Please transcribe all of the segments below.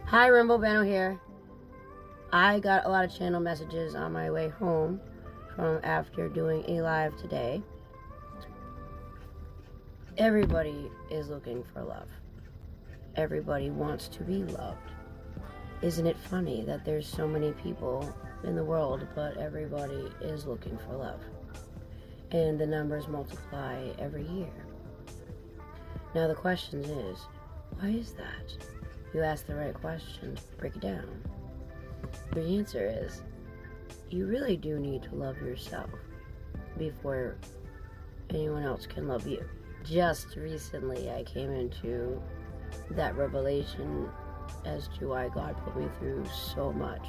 Hi, Rainbow Bano here. I got a lot of channel messages on my way home from after doing a live today. Everybody is looking for love. Everybody wants to be loved. Isn't it funny that there's so many people in the world, but everybody is looking for love? And the numbers multiply every year. Now the question is, why is that? You ask the right questions, break it down. The answer is, you really do need to love yourself before anyone else can love you. Just recently I came into that revelation as to why God put me through so much.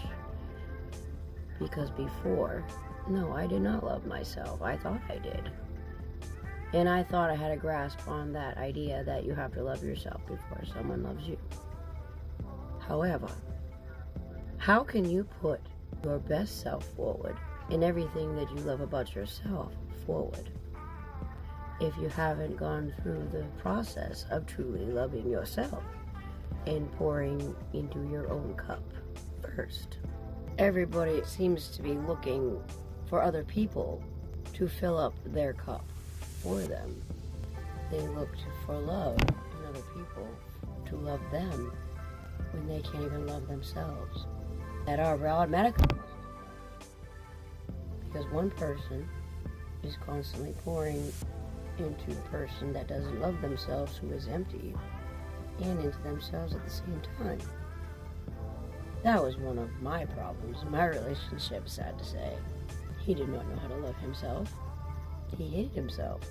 Because before, no, I did not love myself. I thought I did. And I thought I had a grasp on that idea that you have to love yourself before someone loves you. However, how can you put your best self forward and everything that you love about yourself forward if you haven't gone through the process of truly loving yourself and pouring into your own cup first? Everybody seems to be looking for other people to fill up their cup for them. They look for love in other people to love them when they can't even love themselves. That are automatically, because one person is constantly pouring into the person that doesn't love themselves, who is empty, and into themselves at the same time. That was one of my problems in my relationship, sad to say. He did not know how to love himself. He hated himself.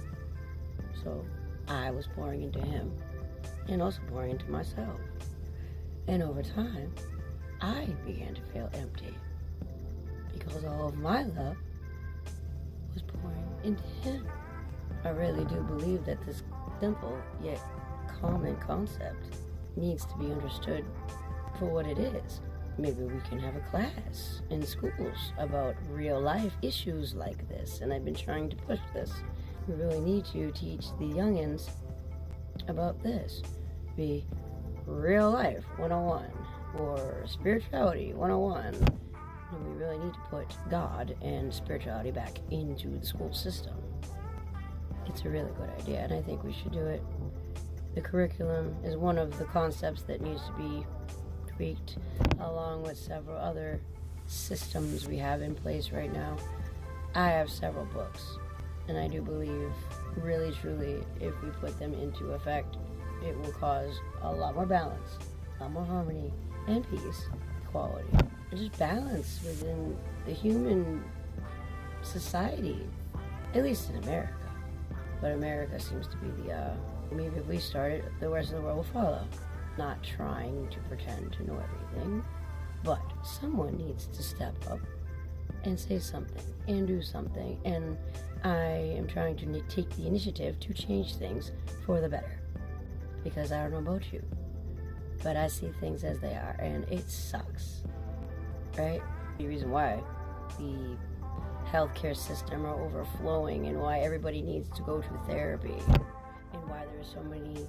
So I was pouring into him and also pouring into myself. And over time, I began to feel empty because all of my love was pouring into him. I really do believe that this simple yet common concept needs to be understood for what it is. Maybe we can have a class in schools about real life issues like this, and I've been trying to push this. We really need to teach the youngins about this. Be real life 101 or spirituality 101. And we really need to put God and spirituality back into the school system. It's a really good idea, and I think we should do it. The curriculum is one of the concepts that needs to be tweaked, along with several other systems we have in place right now. I have several books, and I do believe, really truly, if we put them into effect, it will cause a lot more balance, a lot more harmony, and peace, equality, and just balance within the human society, at least in America. But America seems to be maybe if we start it, the rest of the world will follow. Not trying to pretend to know everything, but someone needs to step up and say something and do something, and I am trying to take the initiative to change things for the better, because I don't know about you, but I see things as they are, and it sucks, right? The reason why the healthcare system are overflowing and why everybody needs to go to therapy and why there's so many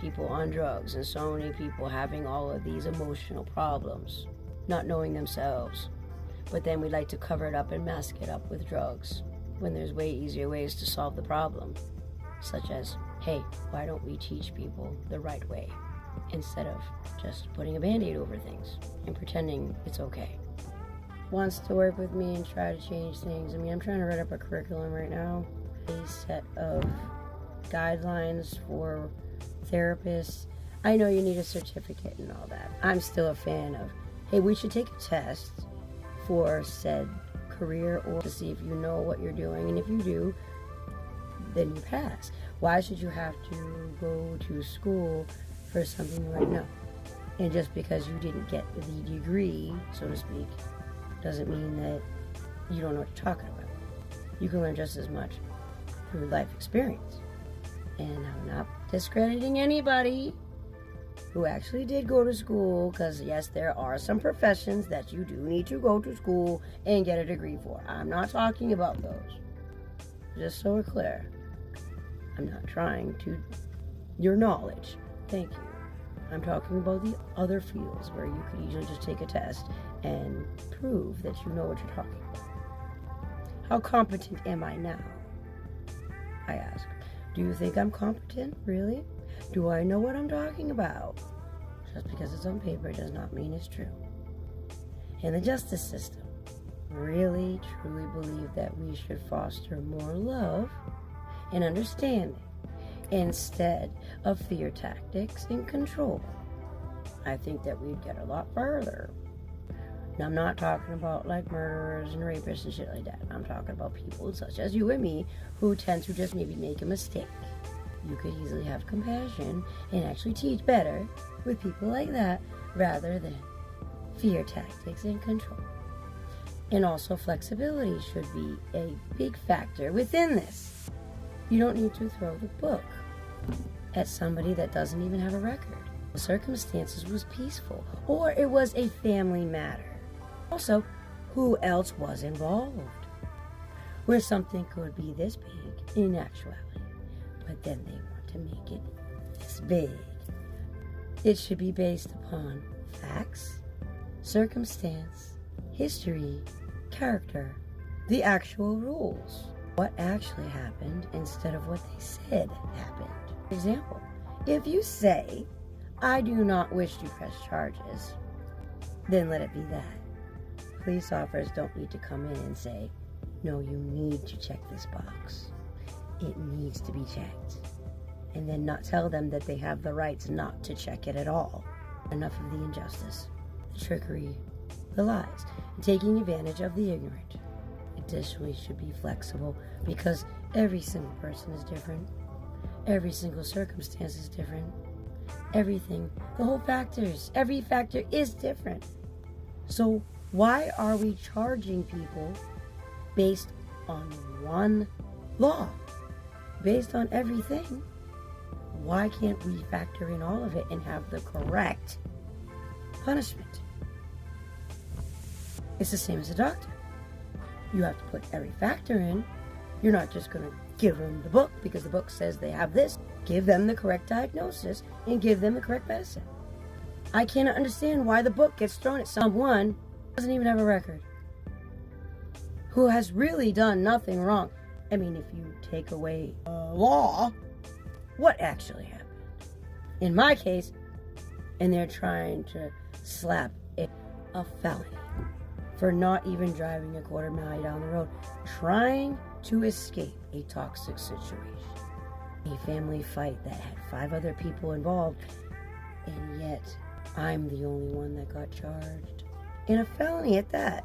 people on drugs and so many people having all of these emotional problems, not knowing themselves. But then we like to cover it up and mask it up with drugs when there's way easier ways to solve the problem, such as, hey, why don't we teach people the right way instead of just putting a band-aid over things and pretending it's okay? Wants to work with me and try to change things. I mean, I'm trying to write up a curriculum right now, a set of guidelines for therapists. I know you need a certificate and all that. I'm still a fan of, hey, we should take a test for said career or to see if you know what you're doing, and if you do, then you pass. Why should you have to go to school for something right now? And just because you didn't get the degree, so to speak, doesn't mean that you don't know what you're talking about. You can learn just as much through life experience. And I'm not discrediting anybody who actually did go to school, because yes, there are some professions that you do need to go to school and get a degree for. I'm not talking about those. Just so we're clear. I'm not trying to your knowledge. Thank you. I'm talking about the other fields where you could easily just take a test and prove that you know what you're talking about. How competent am I now? I ask. Do you think I'm competent? Really? Do I know what I'm talking about? Just because it's on paper does not mean it's true. In the justice system, really, truly believe that we should foster more love and understanding instead of fear tactics and control. I think that we'd get a lot further. Now, I'm not talking about like murderers and rapists and shit like that. I'm talking about people such as you and me who tend to just maybe make a mistake. You could easily have compassion and actually teach better with people like that rather than fear tactics and control. And also flexibility should be a big factor within this. You don't need to throw the book at somebody that doesn't even have a record. The circumstances was peaceful, or it was a family matter. Also, who else was involved? Where something could be this big in actuality, but then they want to make it this big. It should be based upon facts, circumstance, history, character, the actual rules. What actually happened instead of what they said happened. For example, if you say, I do not wish to press charges, then let it be that. Police officers don't need to come in and say, no, you need to check this box. It needs to be checked. And then not tell them that they have the rights not to check it at all. Enough of the injustice, the trickery, the lies, and taking advantage of the ignorant. Additionally, should be flexible because every single person is different. Every single circumstance is different. Everything, the whole factors, every factor is different. So why are we charging people based on one law? Based on everything? Why can't we factor in all of it and have the correct punishment? It's the same as a doctor. You have to put every factor in. You're not just going to give them the book because the book says they have this. Give them the correct diagnosis and give them the correct medicine. I cannot understand why the book gets thrown at someone who doesn't even have a record, who has really done nothing wrong. I mean, if you take away law, what actually happened? In my case, and they're trying to slap a felony for not even driving a quarter mile down the road, trying to escape a toxic situation, a family fight that had 5 other people involved, and yet I'm the only one that got charged in a felony at that.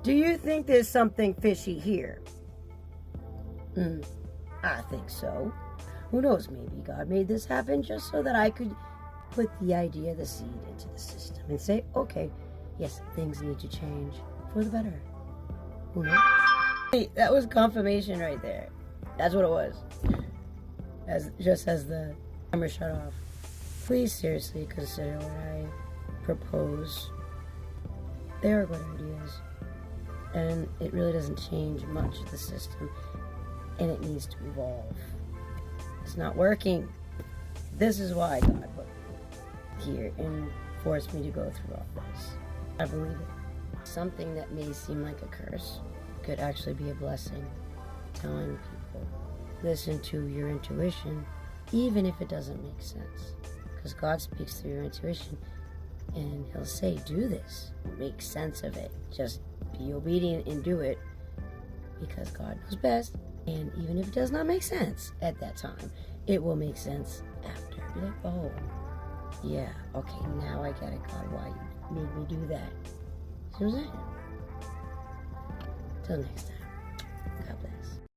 Do you think there's something fishy here? I think so. Who knows, maybe God made this happen just so that I could put the idea, the seed into the system and say, okay, yes, things need to change for the better. Who knows? Hey, that was confirmation right there. That's what it was. Just as the camera shut off. Please seriously consider what I propose. They are good ideas. And it really doesn't change much of the system. And it needs to evolve. It's not working. This is why God put me here and forced me to go through all this. I believe it. Something that may seem like a curse could actually be a blessing. Telling people, listen to your intuition, even if it doesn't make sense. Because God speaks through your intuition, and He'll say, do this. Make sense of it. Just be obedient and do it, because God knows best. And even if it does not make sense at that time, it will make sense after. Be like, oh, yeah, okay, now I get it, God, why you made me do that. See what I'm saying? Till next time. God bless.